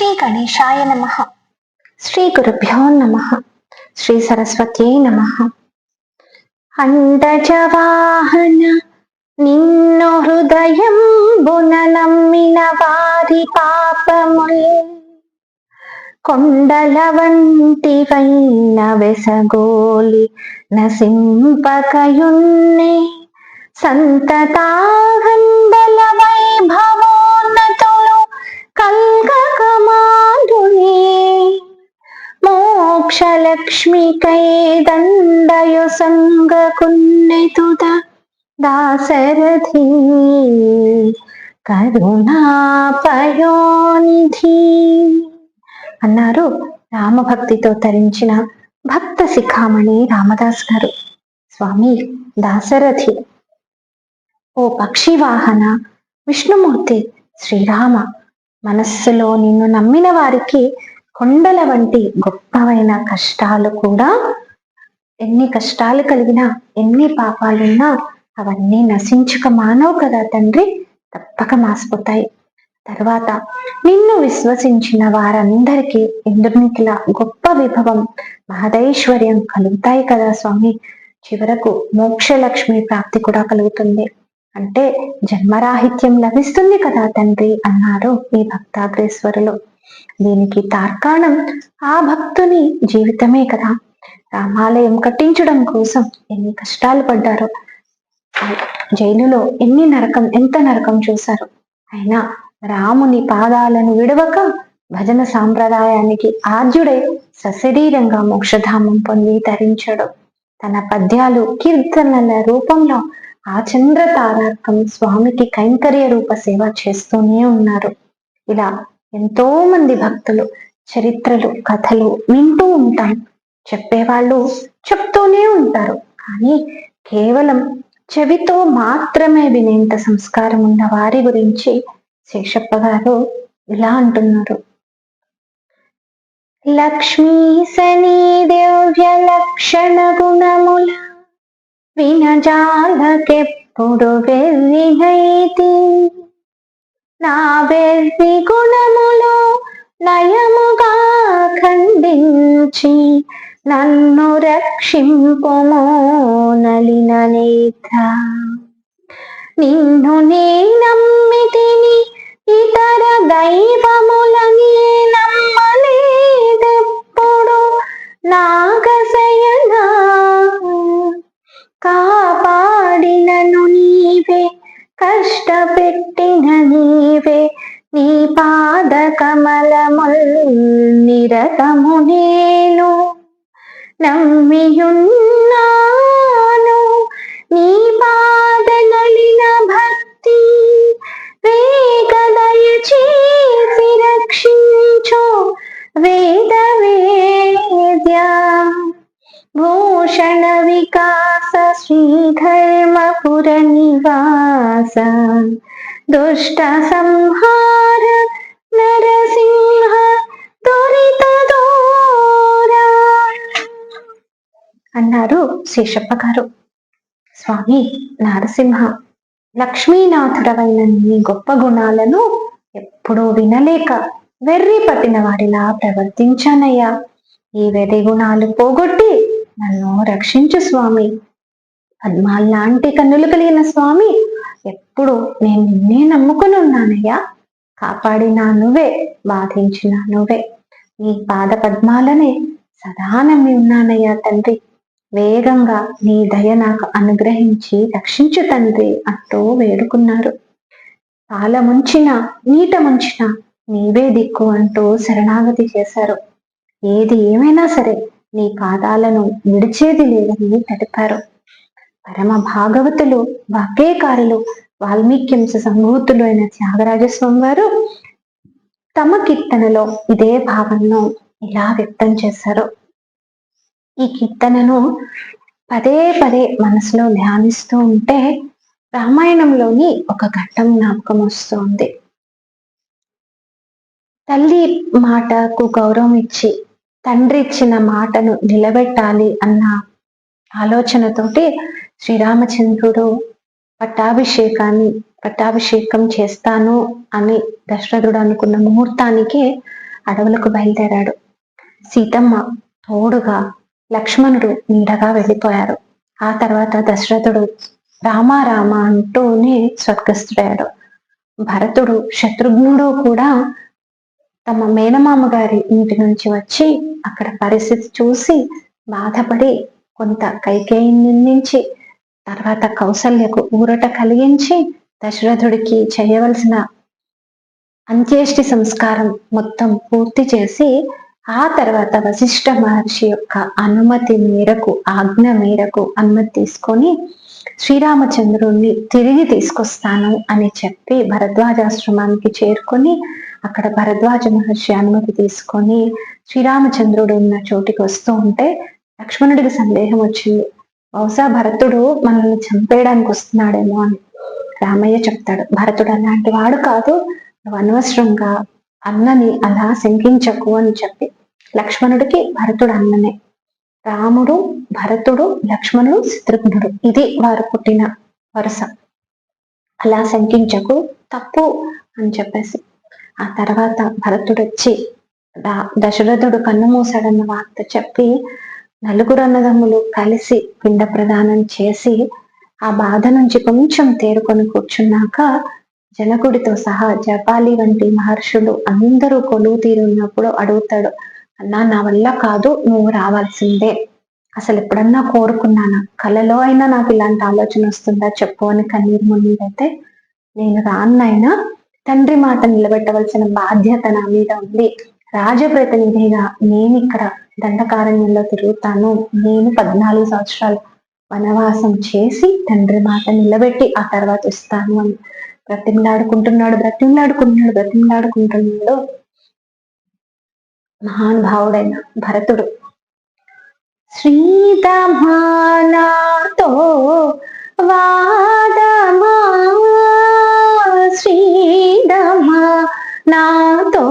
శ్రీ గణేశాయ నమః. శ్రీ గురుభ్యో నమః. శ్రీ సరస్వత్యై నమః. అండజవాహన నిన్ను హృదయంబున నమ్మిన వారి పాపముల్ కొండల వంటివైన వెసగోలి నసింపకయున్నే సంతతాగండల వైభవోన్నతులు కల్గకమాదునే మోక్షలక్ష్మికై దండయు సంగకున్నెతుద దాశరథి కరుణాపయోనిధి అన్నారు రామభక్తితో తరించిన భక్త శిఖామణి రామదాస్ గారు. స్వామి దాశరథి, ఓ పక్షి వాహన విష్ణుమూర్తి శ్రీరామ, మనస్సులో నిన్ను నమ్మిన వారికి కొండల వంటి గొప్పవైన కష్టాలు కూడా, ఎన్ని కష్టాలు కలిగినా ఎన్ని పాపాలున్నా అవన్నీ నశించుక మానవు కదా తండ్రి, తప్పక మాసిపోతాయి. తర్వాత నిన్ను విశ్వసించిన వారందరికీ ఇంద్రునికిలా గొప్ప విభవం మహదైశ్వర్యం కలుగుతాయి కదా స్వామి. చివరకు మోక్షలక్ష్మి ప్రాప్తి కూడా కలుగుతుంది, అంటే జన్మరాహిత్యం లభిస్తుంది కదా తండ్రి అన్నారు ఈ భక్తాగ్రేశ్వరులు. దీనికి తార్కాణం ఆ భక్తుని జీవితమే కదా. రామాలయం కట్టించడం కోసం ఎన్ని కష్టాలు పడ్డారో, జైలులో ఎంత నరకం చూశారు. అయినా రాముని పాదాలను విడవక భజన సాంప్రదాయానికి ఆద్యుడై సశరీరంగా మోక్షధామం పొంది తరించడు. తన పద్యాలు కీర్తనల రూపంలో ఆ చంద్ర తారార్కం స్వామికి కైంకర్య రూప సేవ చేస్తూనే ఉన్నారు. ఇలా ఎంతో మంది భక్తులు చరిత్రలు కథలు వింటూ ఉంటాం, చెప్పేవాళ్ళు చెప్తూనే ఉంటారు. కానీ కేవలం చెవితో మాత్రమే వినేంత సంస్కారం ఉన్న వారి గురించి శేషప్ప గారు ఇలా అంటున్నారు. లక్ష్మీ సనీ దివ్య లక్షణ గుణముల వినజాలకెప్పుడు వెర్రినైతి, నా వెర్రి గుణములు నయముగా ఖండించి నన్ను రక్షింపుమో నలిన నేత్ర. నిన్ను నే నమ్మితిని, ఇతర దైవములని నమ్మలేదెప్పుడు. నాగశయనా కాపాడినను నీవే, కష్టపెట్టిన నీవే, నీ పాద కమలముల్ నిరతము నేను నమ్మియున్నాను. నీ పాద నలిన భక్తి వేగ దయచేసి రక్షించు వేద వేద్య. భూషణ వికాస శ్రీధర్మపుర నివాస, దుష్ట సంహార నరసింహ దురిత దూర అన్నారు శేషప్ప గారు. స్వామి నరసింహ, లక్ష్మీనాథుడవైన నీ గొప్ప గుణాలను ఎప్పుడూ వినలేక వెర్రి పట్టిన వాడిలా ప్రవర్తించానయ్యా. ఈ వెర్రి గుణాలు పోగొట్టి నన్ను రక్షించు స్వామి. పద్మాల్లాంటి కన్నులు కలిగిన స్వామి, ఎప్పుడు నేను నిన్నే నమ్ముకుని ఉన్నానయ్యా. కాపాడినా నువ్వే, బాధించినా నువ్వే. నీ పాద పద్మాలనే సదా నమ్మి ఉన్నానయ్యా తండ్రి. వేగంగా నీ దయ నాకు అనుగ్రహించి రక్షించు తండ్రి అంటూ వేడుకున్నారు. పాల ముంచిన నీట ముంచిన నీవే దిక్కు అంటూ శరణాగతి చేశారు. ఏది ఏమైనా సరే నీ పాదాలను విడిచేది లేదని తెలిపారు. పరమ భాగవతులు, వాగ్గేయకారులు, వాల్మీకింశ సంభూతులు అయిన త్యాగరాజస్వామి వారు తమ కీర్తనలో ఇదే భావనను ఇలా వ్యక్తం చేశారు. ఈ కీర్తనను పదే పదే మనసులో ధ్యానిస్తూ ఉంటే రామాయణంలోని ఒక ఘట్టం జ్ఞాపకం వస్తుంది. తల్లి మాటకు గౌరవం ఇచ్చి తండ్రి ఇచ్చిన మాటను నిలబెట్టాలి అన్న ఆలోచనతోటి శ్రీరామచంద్రుడు పట్టాభిషేకం చేస్తాను అని దశరథుడు అనుకున్న ముహూర్తానికి అడవులకు బయలుదేరాడు. సీతమ్మ తోడుగా, లక్ష్మణుడు నీడగా వెళ్ళిపోయారు. ఆ తర్వాత దశరథుడు రామ రామ అంటూనే స్వర్గస్థుడయ్యాడు. భరతుడు, శత్రుఘ్నుడు కూడా తమ మేనమామ గారి ఇంటి నుంచి వచ్చి అక్కడ పరిస్థితి చూసి బాధపడి కొంత కైకేయిని నిందించి, తర్వాత కౌసల్యకు ఊరట కలిగించి దశరథుడికి చేయవలసిన అంత్యేష్టి సంస్కారం మొత్తం పూర్తి చేసి, ఆ తర్వాత వశిష్ఠ మహర్షి యొక్క అనుమతి మేరకు, ఆజ్ఞ మేరకు అనుమతి తీసుకొని శ్రీరామచంద్రుణ్ణి తిరిగి తీసుకొస్తాను అని చెప్పి భరద్వాజాశ్రమానికి చేరుకొని, అక్కడ భరద్వాజ మహర్షి అనుమతి తీసుకొని శ్రీరామచంద్రుడు ఉన్న చోటికి వస్తూ ఉంటే లక్ష్మణుడికి సందేహం వచ్చింది. బహుశా భరతుడు మనల్ని చంపేయడానికి వస్తున్నాడేమో అని. రామయ్య చెప్తాడు, భరతుడు అలాంటి వాడు కాదు, నువ్వు అనవసరంగా అన్నని అలా శంకించకు అని చెప్పి. లక్ష్మణుడికి భరతుడు అన్ననే. రాముడు, భరతుడు, లక్ష్మణుడు, శత్రుఘ్నుడు, ఇది వారు పుట్టిన వరుస. అలా శంకించకు, తప్పు అని చెప్పేసి ఆ తర్వాత భరతుడు వచ్చి దశరథుడు కన్ను మూసాడన్న వార్త చెప్పి నలుగురు అన్నదమ్ములు కలిసి పిండ ప్రదానం చేసి ఆ బాధ నుంచి కొంచెం తేరుకొని కూర్చున్నాక జనకుడితో సహా జపాలి వంటి మహర్షులు అందరూ కొలువు తీరున్నప్పుడు అడుగుతాడు, అన్నా నా వల్ల కాదు, నువ్వు రావాల్సిందే. అసలు ఎప్పుడన్నా కోరుకున్నానా, కలలో అయినా నాకు ఇలాంటి ఆలోచన వస్తుందా చెప్పు అని కన్నీరు మున్నీరైతే, నేను రాన్నైనా తండ్రి మాట నిలబెట్టవలసిన బాధ్యత నా మీద ఉంది. రాజప్రతినిధిగా నేను ఇక్కడ దండకారణ్యంలో తిరుగుతాను. నేను 14 సంవత్సరాలు వనవాసం చేసి తండ్రి మాట నిలబెట్టి ఆ తర్వాత ఇస్తాను అని బ్రతిమలాడుకుంటున్నాడు. మహానుభావుడైన భరతుడు శ్రీదమానాతో వాదమా, శ్రీదమా నాతో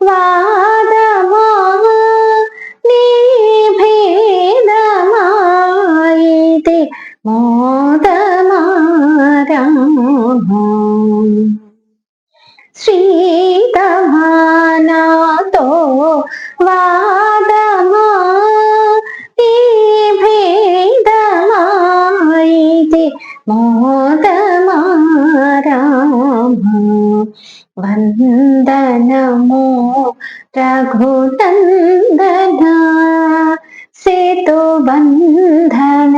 వాదమా, నీ భేదమాయితే మోదమారామా, శ్రీదమానాతో వాదమా, నీ భేదమాయితే మోదమారామా, వందనమో రఘునందన, సేతు బంధన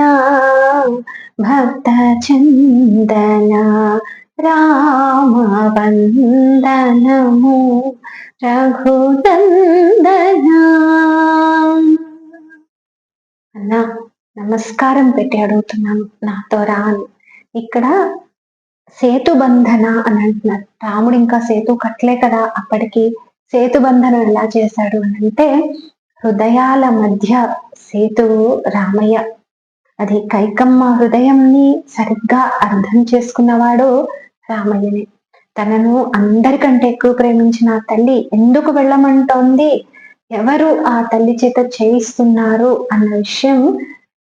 భక్త చందన, రామ వందనము రఘునందన. అన్నా నమస్కారం పెట్టి అడుగుతున్నాను, నాతో రా అని. ఇక్కడ సేతు బంధన అని అంటున్నారు. రాముడు ఇంకా సేతు కట్టలే కదా, అప్పటికి సేతు బంధన ఎలా చేశాడు అని అంటే, హృదయాల మధ్య సేతువు రామయ్య. అది కైకమ్మ హృదయంని సరిగ్గా అర్థం చేసుకున్నవాడు రామయ్యనే. తనను అందరికంటే ఎక్కువ ప్రేమించిన ఆ తల్లి ఎందుకు వెళ్ళమంటోంది, ఎవరు ఆ తల్లి చేత చేయిస్తున్నారు అన్న విషయం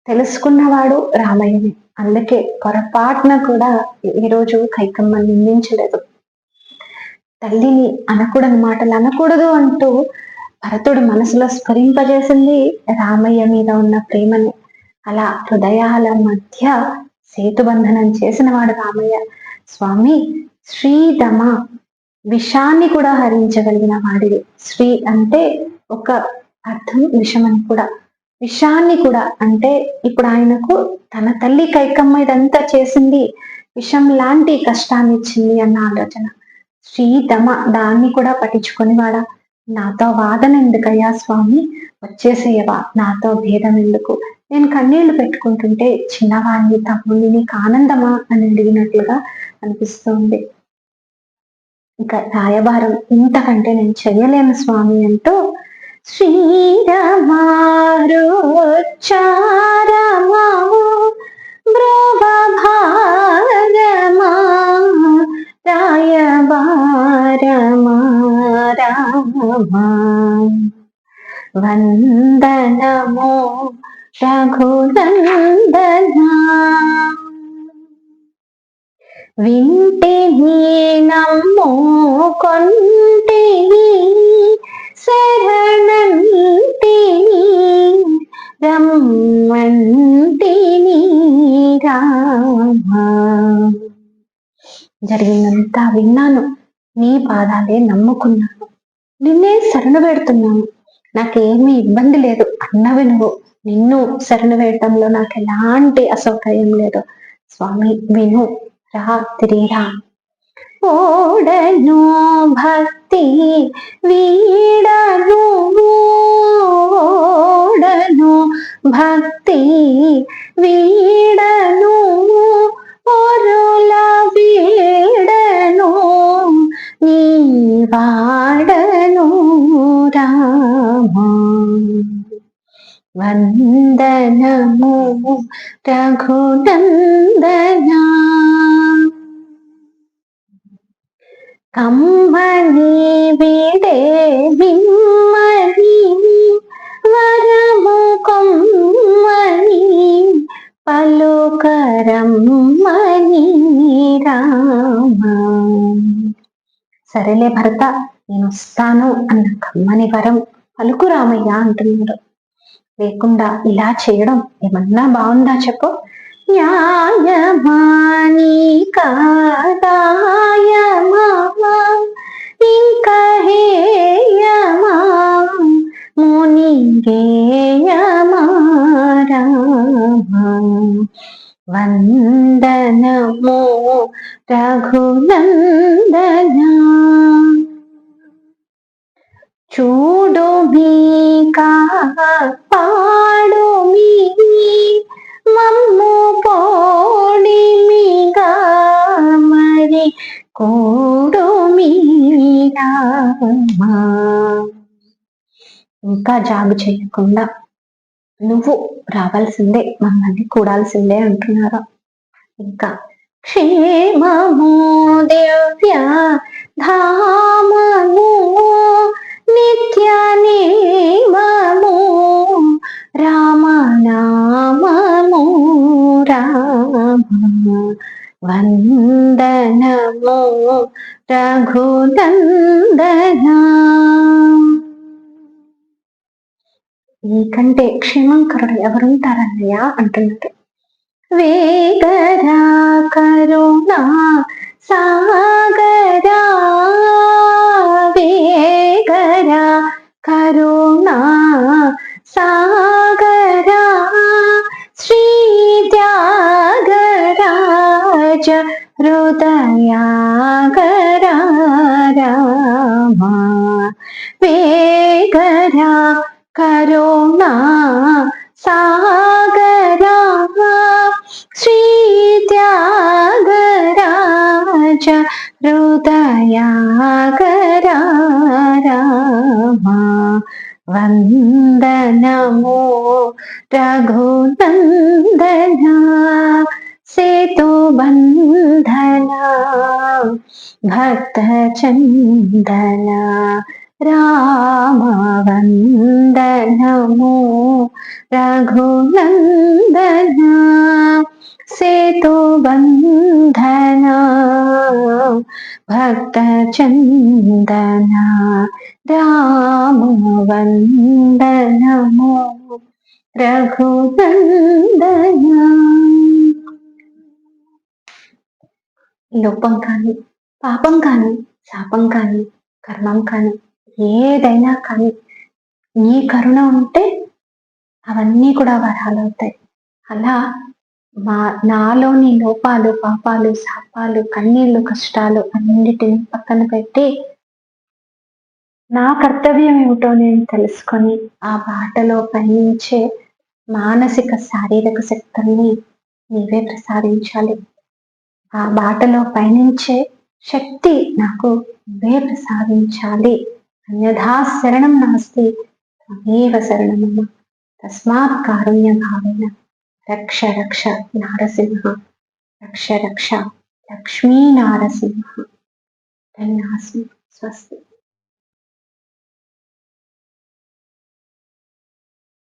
తెలుసుకున్నవాడు రామయ్యనే. అందుకే పొరపాటున కూడా ఈరోజు కైకమ్మ నిందించలేదు. తల్లిని అనకూడని మాటలు అనకూడదు అంటూ భరతుడు మనసులో స్ఫురింపజేసింది రామయ్య మీద ఉన్న ప్రేమని. అలా హృదయాల మధ్య సేతుబంధనం చేసిన వాడు రామయ్య. స్వామి శ్రీదమ, విషాన్ని కూడా హరించగలిగిన వాడిది. శ్రీ అంటే ఒక అర్థం విషం అని కూడా, విషాన్ని కూడా అంటే ఇప్పుడు ఆయనకు తన తల్లి కైకమ్మ ఇదంతా చేసింది, విషం లాంటి కష్టాన్ని ఇచ్చింది అన్న ఆలోచన. శ్రీదమ, దాన్ని కూడా పట్టించుకొని వాడా, నాతో వాదన ఎందుకయ్యా స్వామి, వచ్చేసేయవా, నాతో భేదం ఎందుకు, నేను కన్నీళ్లు పెట్టుకుంటుంటే చిన్నవాణ్ణి తమ్ముడిని నీకు ఆనందమా అని అడిగినట్లుగా అనిపిస్తుంది. ఇంకా రాయబారం ఇంతకంటే నేను చెయ్యలేను స్వామి అంటూ శ్రీరమారుచారమా బ్రవభారమా రాయబారమా రామా, వందనమో రఘునందనా, వింటిని నమ్ముకొంటిని జరిగిందంతా విన్నాను, నీ పాదాలే నమ్ముకున్నాను, నిన్నే శరణు పెడుతున్నాను, నాకేమీ ఇబ్బంది లేదు అన్నవి నువ్వు. నిన్ను శరణు వేయటంలో నాకు ఎలాంటి అసౌకర్యం లేదు. స్వామి విను, రా తిరిగిరా. ఓడను భక్తి వీడను, ఓడను భక్తి వీడను, ఒరుల వీడను, నీ వాడను రామా. వందనము రఘునందనా, కమ్మని విడే బిమ్మని, వరము కొమ్మని, పలుకరమ్మని రామ. సరేలే భరత, నేను వస్తాను అన్న కమ్మని వరం పలుకు రామయ్య అంటున్నాడు. లేకుండా ఇలా చేయడం ఏమన్నా బాగుందా చెప్పు? న్యాయమాని కాదాయమా, ఇంకా హేయమా, మునిగేయమా రామా. వందనము రఘునందనా, చూడు మీకా పాడు మీ, మమ్ము పోడి మీగా మరి కోడు మీరామా. ఇంకా జాగు చేయకుండా నువ్వు రావాల్సిందే, మమ్మల్ని కూడాల్సిందే అంటున్నారు. ఇంకా క్షేమము దివ్య ధామము, నిత్య నేమము, రామనామము రామ. వందనము రఘునందనా, నీకంటే క్షేమంకరుడు ఎవరుంటారన్నయ్య అంటున్నారు. వేగరా కరుణా సాగరా, వేగరా కరుణా సాగరా, శ్రీ త్యాగరాజ హృదయాగరా రామా. వేగరా కరుణా సాగరా, శ్రీ త్యాగరాజ హృదయాగరా రామా. వందనము రఘునందనా, సేతుబంధనా భక్త చందనా రామ. వందనము రఘునందనా, సేతుబంధనా భక్త చందనా రామ. వందనము రఘునందనా. లోపం కానీ, పాపం కానీ, శాపం కానీ, కర్మం కానీ, ఏదైనా కానీ నీ కరుణ ఉంటే అవన్నీ కూడా వరాలవుతాయి. అలా నాలోని లోపాలు, పాపాలు, శాపాలు, కన్నీళ్లు, కష్టాలు అన్నిటిని పక్కన పెట్టి నా కర్తవ్యం ఏమిటో నేను తెలుసుకొని ఆ బాటలో పయనించే మానసిక శారీరక శక్తుల్ని నీవే ప్రసాదించాలి. ఆ బాటలో పయనించే శక్తి నాకు నువ్వే ప్రసాదించాలి. అన్యథా శరణం నాస్తి, త్వమేవ శరణమమ్మ. తస్మాత్ కారుణ్య భావేన రక్ష రక్ష నారసింహ, రక్ష రక్ష లక్ష్మీ నారసింహ. ధన్యాస్మి. స్వస్తి.